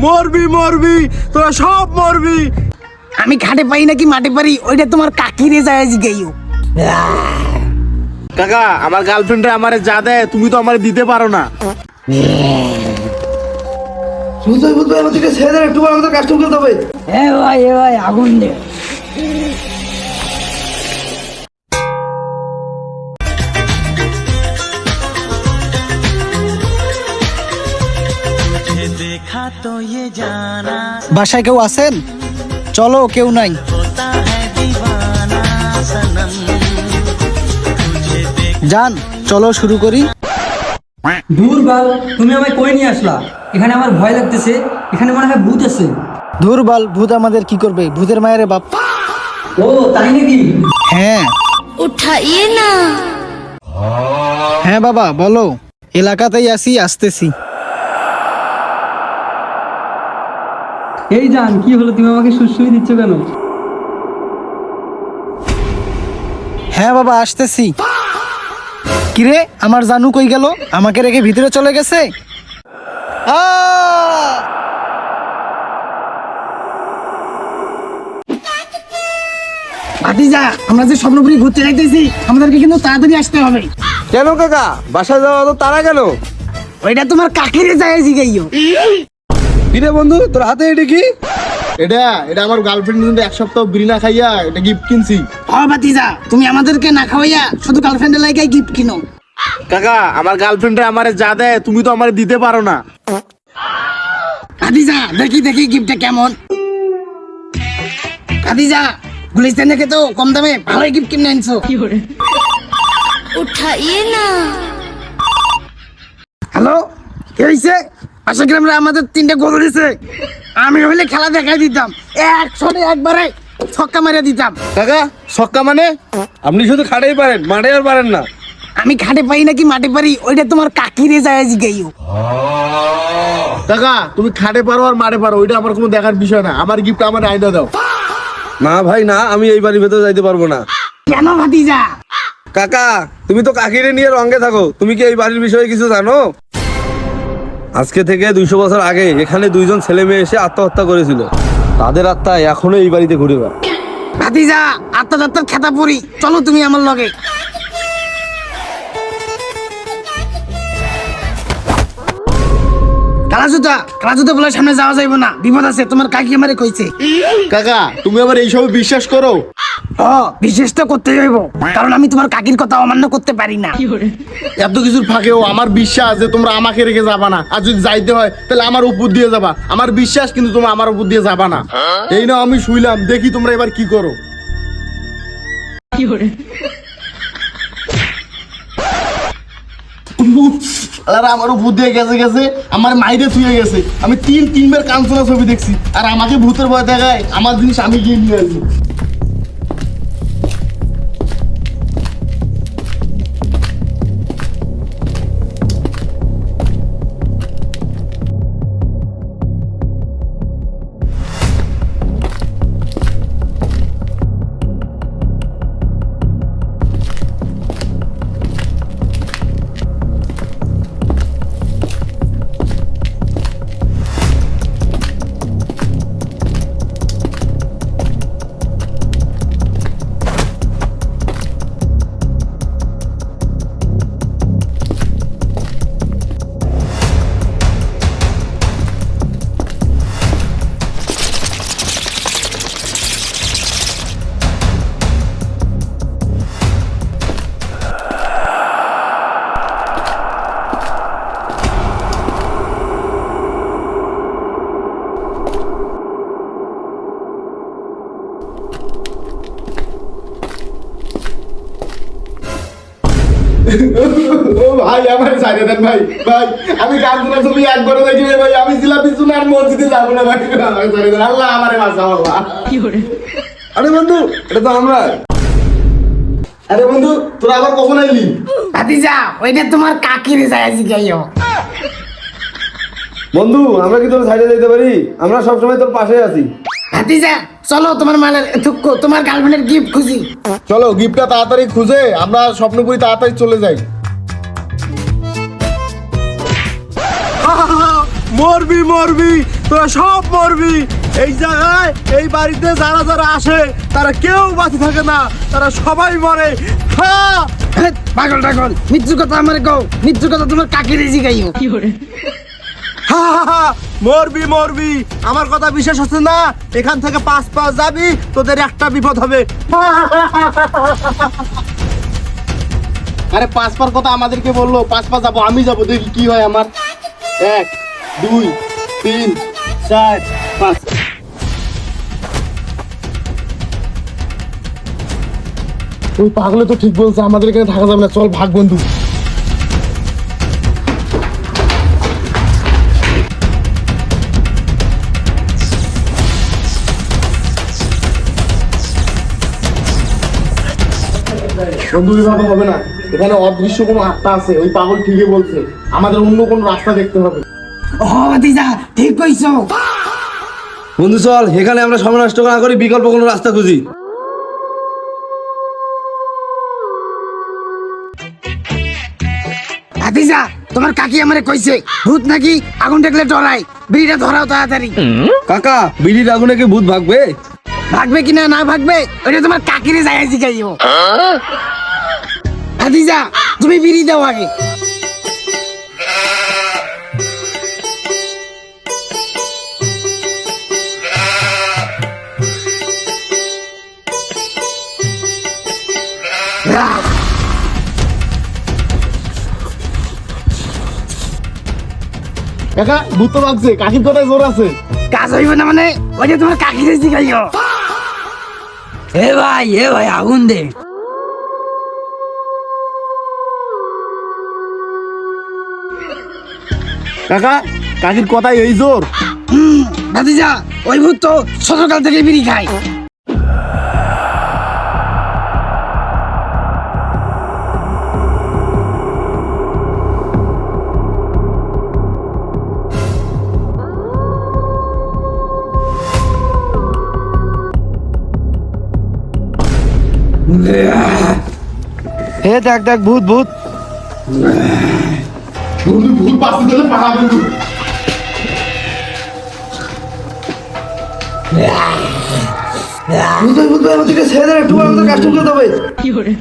মরবি মরবি, তোরা সব মরবি। আমি খাটে পাই নাকি মাঠে পারি ওইটা তোমার কাকিরে যায় জিগাইও। কাকা, আমার গার্লফ্রেন্ডে আমারে যা দেয় তুমি তো আমারে দিতে পারো না। বুঝতে আমাদেরকে ছেড়ে দেন, একটু আমাদের কাস্টম করতে হবে। এ ভাই আগুন দে। বাসায় কেউ আছেন? চলো, কেউ নাই। যান, চলো শুরু করি। দূর বাল, তুমি আমায় কই নিয়ে আসলা? এখানে আমার ভয় লাগতেছে, এখানে মনে হয় ভূত আছে। ধুর বাল, ভূত আমাদের কি করবে? ভূতের মায়ের বাপ। ও তাই নাকি? হ্যাঁ उठाइए ना। হ্যাঁ বাবা বলো। এলাকাতেই আসি, আসতেছি। এই জান, কি হলো? তুমি আমাকে সুশ্রী দিচ্ছ কেন? হ্যাঁ বাবা আসতেছি। কিরে, আমার জানু কই গেল? আমাকে রেখে ভিতরে চলে গেছে। ভাতিজা, আমরা যে স্বপ্নপুরি ঘুরতে যাইতেছি, আমাদেরকে কিন্তু তাড়াতাড়ি আসতে হবে। কেন কাকা, বাসায় যাওয়া তো তারা কেন? ওইটা তোমার কাকিরে যায় জিগাইও। কিরে বন্ধু, তোর হাতে এটা কি? এটা আমার গার্লফ্রেন্ড কিন্তু এক সপ্তাহ বিড়ি না খাইয়া এটা গিফট কিনছি। ভাতিজা, তুমি আমাদেরকে না খাওয়াইয়া শুধু গার্লফ্রেন্ডের লাইকাই গিফট কিনো। কাকা, আমার গার্লফ্রেন্ডে আমারে যা দেয় তুমি তো আমারে দিতে পারো না। ভাতিজা, দেখি গিফটটা কেমন। ভাতিজা, গুলিস্তান থেকে তো কম দামে ভালোই গিফট কিনে আনছো। उठाइए ना। হ্যালো, কে হইছে? আশা করি আমরা আমাদের 3টে গোল দিছে। আমি হইলে খেলা দেখাই দিতাম, একশনে একবারে ছক্কা মারিয়া দিতাম। কাকা, ছক্কা মানে? আপনি শুধু খাটেই পারেন, মাঠে আর পারেন না। আমি খাটে পাই নাকি মাঠে পারি ওইটা তোমার কাকিরে যায় জিগাইও। কাকা, তুমি খাটে পারো আর মাঠে পারো ওইটা আমার কোনো দেখার বিষয় না। আমার গিফট আমার আইনা দাও। না ভাই না, আমি এই বাড়ির ভেতরে যাইতে পারবো না। কেন ভাতিজা? কাকা, তুমি তো কাকিরে নিয়ে রঙে থাকো, তুমি কি এই বাড়ির বিষয়ে কিছু জানো? আজকে থেকে 200 বছর আগে এখানে 2জন ছেলে মেয়ে এসে আত্মহত্যা করেছিল। তাদের আত্মা এখনো এই বাড়িতে ঘুরে বেড়ায়। ভাতিজা, আত্মদাত্তার খেতা পড়ি, চলো তুমি আমার লগে। কালাজুতা বলে সামনে যাওয়া যাইব না, বিপদ আছে। তোমার কাকি আমারে কইছে। কাকা, তুমি আবার এইসব বিশ্বাস করো? বিশেষ তো করতে হইব, কারণ আমি তোমার কাকির কথা অমান্য করতে পারি না। এত কিছুর ফাঁকেও আমার বিশ্বাস যে তোমরা আমাকে রেখে যাবা না। আর যদি যাইতে হয় তাহলে আমার উপর দিয়ে যাবা। আমার বিশ্বাস, কিন্তু তোমরা আমার উপর দিয়ে যাবা না। এই না, আমি শুইলাম, দেখি তোমরা এবার কি করো। আর আমার উপর দিয়ে গেছে আমার মাইরে থুয়ে গেছে। আমি তিনবার কাঞ্চনা ছবি দেখছি, আর আমাকে ভূতের ভয় দেখায়। আমার জিনিস আমি গিয়ে নিয়ে আসবো। ও ভাই, আমার ছাড়ে দেন ভাই। ভাই, আমি কাঞ্চনা ছবি একবারও দেখি নাই ভাই। আমি জিলাপি শুনে আর মসজিদে যাবো না ভাই। আমাকে ছাড়ে দেন, আল্লাহ আমারে বাঁচাও আল্লাহ। আরে বন্ধু, এটা তো আমরা। আরে বন্ধু, তোরা আবার কখন আইলি? ভাতিজা, ওইটা তোমার কাকিরে যায় জিগাইও। বন্ধু, আমরা কি তোর সাইডে যেতে পারি? আমরা সবসময় তোর পাশে আছি। ভাতিজা, চলো তোমার মালের তোমার গার্লফ্রেন্ডের গিফট খুঁজি। চলো, গিফটটা তাড়াতাড়ি খুঁজে আমরা স্বপ্নপুরি তাড়াতাড়ি চলে যাই। মরবি মরবি, তোরা সব মরবি। এই জায়গায় এই বাড়িতে যারা যারা আসে তারা কেউ বাঁচে থাকে না, তারা সবাই মরে। হ্যাঁ হেৎ, পাগল টাগল, মৃত্যুর কথা আমার কও, মৃত্যুর কথা তোমার কাকিরে জিগাইও। হা হা হা, মরবি মরবি, আমার কথা বিশ্বাস হচ্ছে না? এখান থেকে 5 পা যাবি, তোদের একটা বিপদ হবে। আরে 5 পার কথা আমাদেরকে বললো, 5 পা যাবো, আমি যাবো, দেখি কি হয় আমার। 1 2 3 4 5। ওই পাগলে তো ঠিক বলছে, আমাদের এখানে থাকা যাবে না, চল ভাগ বন্ধু। বন্ধু এভাবে হবে না, এখানে অদৃশ্য কোনো আত্মা আছে, ওই পাগল ঠিকই বলছে, আমাদের অন্য কোনো রাস্তা দেখতে হবে। ও ভাতিজা, ঠিক কইছো। বন্ধু চল, এখানে আমরা সময় নষ্ট না করি, বিকল্প কোনো রাস্তা খুঁজি। ভাতিজা, তোমার কাকি আমারে কইছে ভূত নাকি আগুন দেখলে ডরায়, বিড়িটা ধরাও তাড়াতাড়ি। কাকা, বিড়ির আগুনে কি ভূত ভাগবে? ভাগবে কিনা না ভাগবে ওটা তোমার কাকিরে যায় জিগাইও। ভাতিজা, তুমি বিড়ি দাও আগে। কাকা ভূত তো লাগছে, কাকির কথায় জোর আছে। কাজ হইব না মানে ওইটা তোমার কাকিরে জিগাইও। এ ভাই আগুন দে। কাকা কাকির কথায় এই জোর? ভাতিজা, ওই ভূত তো ছোটকাল থেকে বিড়ি খায়। হে দেখ দেখ, ভূত ভূত। বন্ধু ভূত বাঁচতে দিলে পাহা বন্ধু।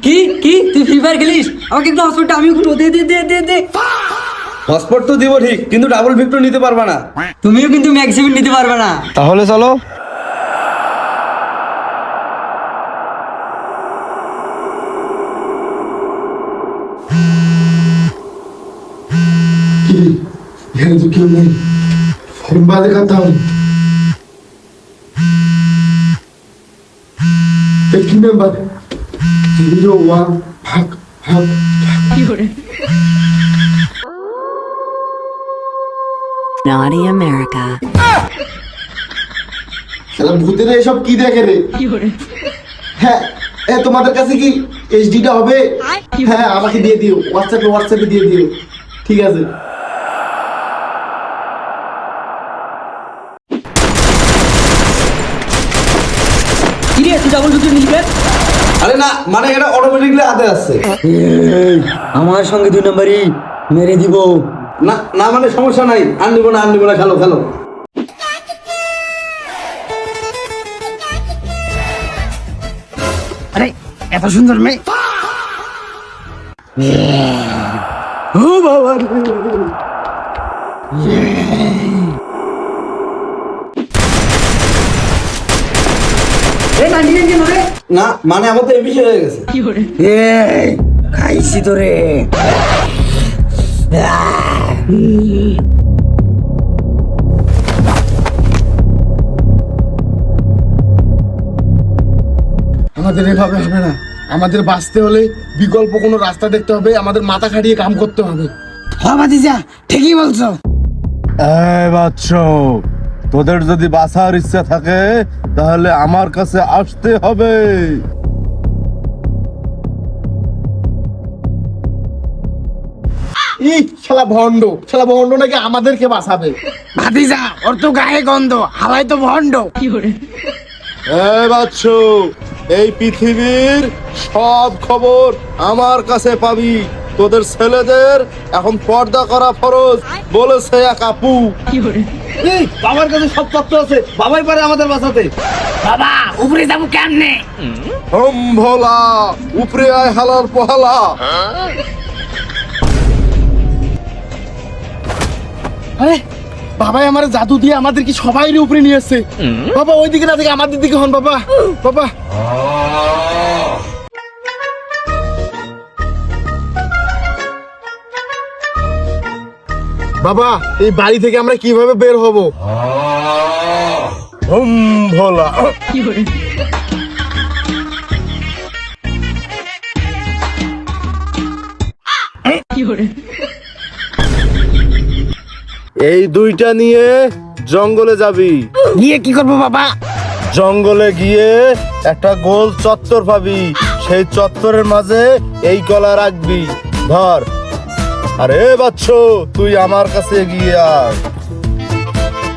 কি কি তুই ফ্রি ফায়ার খেলিস? আমাকে একটু হসপিটাল, আমি একটু দে দে দে দে দে। হসপিটাল তো দিব ঠিক, কিন্তু ডাবল ভিক্টর নিতে পারবা না। তুমিও কিন্তু ম্যাক্সিমাম নিতে পারবে না। তাহলে চলো। এখানে তো কেউ নেই, ফোন বাজে কাঁদতে হবে। কি নাম্বার? 01 ভাগ ভাগ। Naughty America. শালা ভূতেরা এসব কি দেখে রে? হ্যাঁ তোমাদের কাছে কি এইচডিটা হবে? হ্যাঁ আমাকে দিয়ে দিও, হোয়াটসঅ্যাপে দিয়ে দিও। ঠিক আছে। কি রে, তুই ডাবল ভিক্টর নিলি কেন? আরে না, মানে এটা অটোমেটিকলি হাতে আসছে। আমার সঙ্গে 2 নাম্বারই মেরে দিব। না না, মানে সমস্যা নাই, আর নিব না, খেলো খেলো। আরে এত সুন্দর মেয়ে। ও বাবা রে। না মানে আমার তো এমবি হয়ে গেছে। খাইছি তো রে। আমাদের এভাবে হবে না, আমাদের বাঁচতে হলে বিকল্প কোনো রাস্তা দেখতে হবে, আমাদের মাথা খাটিয়ে কাম করতে হবে। হ্যাঁ ভাতিজা, ঠিকই বলছো। বাচ্চ, তোদের যদি বাঁচার ইচ্ছা থাকে তাহলে আমার কাছে আসতে হবে। শালা ভন্ড নাকি আমাদেরকে বাঁচাবে। ভাতিজা, ওর তো গায়ে গন্ধ, হাওয়ায় তো ভন্ড। বাচ্চ, এই পৃথিবীর সব খবর আমার কাছে পাবি, তোদের ছেলেদের এখন পর্দা করা ফরজ বলেছে এক আপু। এই, বাবার কাছে সব তথ্য আছে, বাবাই পারে আমাদের বাঁচাতে। বাবা উপরে যাবো কেমনে? হম ভোলা, উপরে আয় হালার পহালা। আরে বাবাই আমার জাদু দিয়ে আমাদের কি সবাই উপরে নিয়ে এসছে। বাবা ওই দিকে না থেকে আমাদের দিকে হন বাবা। বাবা বাবা এই বাড়ি থেকে আমরা কিভাবে বের হব? হম ভোলা। এই দুইটা নিয়ে জঙ্গলে যাবি। গিয়ে কি করবো বাবা? জঙ্গলে গিয়ে একটা গোল চত্বর পাবি, সেই চত্বরের মাঝে এই কলা রাখবি। ধর। আরে বাচ্চো, তুই আমার কাছে এগিয়ে আয়।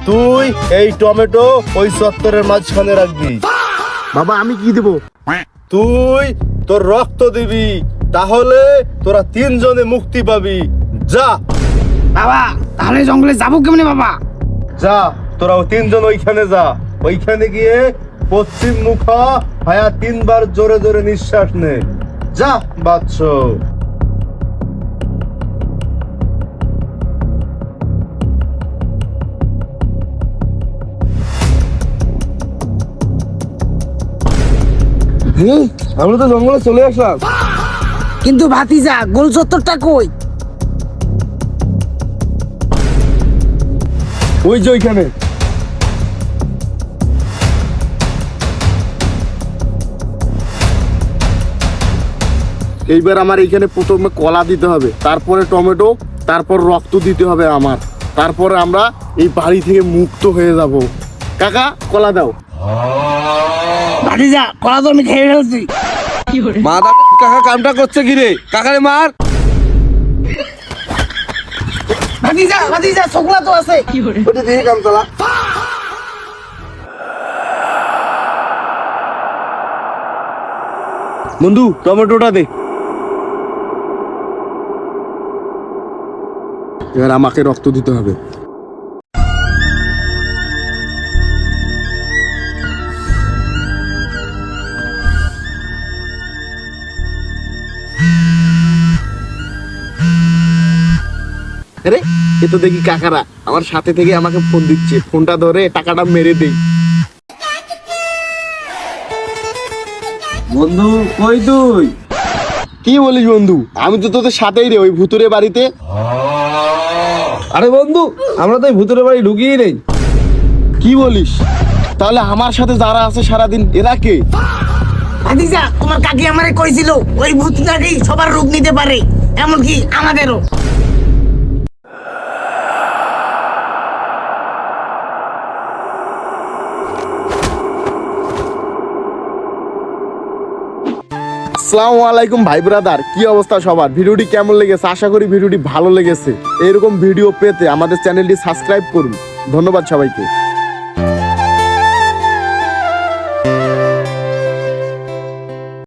তুই এই টমেটো ওই চত্বরের মাঝখানে রাখবি। বাবা আমি কি দেব? তুই তোর রক্ত দিবি, তাহলে তোরা তিনজনে মুক্তি পাবি। যা বাবা তাহলে জঙ্গলে যাবো কেমনে বাবা? যা, তোরা তিনজন ওইখানে যা। ওইখানে গিয়ে পশ্চিম মুখ ভায়া 3 বার জোরে জোরে নিঃশ্বাস নে। যা বাচ্চ। আমরা তো জঙ্গলে চলে আসলাম। কিন্তু ভাতিজা গোল চত্বরটা কই? ওই যে ওইখানে। এইবার আমার এখানে প্রথমে কলা দিতে হবে, তারপরে টমেটো, তারপর রক্ত দিতে হবে আমার। তারপরে আমরা এই বাড়ি থেকে মুক্ত হয়ে যাব। কাকা কলা দাও। ভাতিজা কলা তো আমি খেয়ে ফেলছি। মাদা কাকা কামটা করছে কি রে? কাকারে মার। ভাতিজা ভাতিজা ছোকলা তো আছে। ওটা দিয়ে কাম চালা। বন্ধু টমেটোটা দে। এবার আমাকে রক্ত দিতে হবে। আরে এ তো দেখি কাকারা আমার সাথে থেকে আমাকে ফোন দিচ্ছে। ফোনটা ধরে টাকাটা মেরে দেই। বন্ধু কই তুই? কি বলিস বন্ধু? আমি তো তোদের সাথেই রে, ওই ভুতুরে বাড়িতে। আরে বন্ধু, আমরা তো এই ভূতের বাড়ি ঢুকিয়ে নেই। কি বলিস? তাহলে আমার সাথে যারা আছে সারাদিন এরা কে? ভাতিজা তোমার কাকি আমারে কইছিল ওই ভূতটাকেই সবার রূপ নিতে পারে, এমনকি আমাদেরও। আসসালামু আলাইকুম ভাই ব্রাদার, কি অবস্থা সবার? ভিডিওটি কেমন লেগেছে? আশা করি ভিডিওটি ভালো লেগেছে। এরকম ভিডিও পেতে আমাদের চ্যানেলটি সাবস্ক্রাইব করুন। ধন্যবাদ সবাইকে।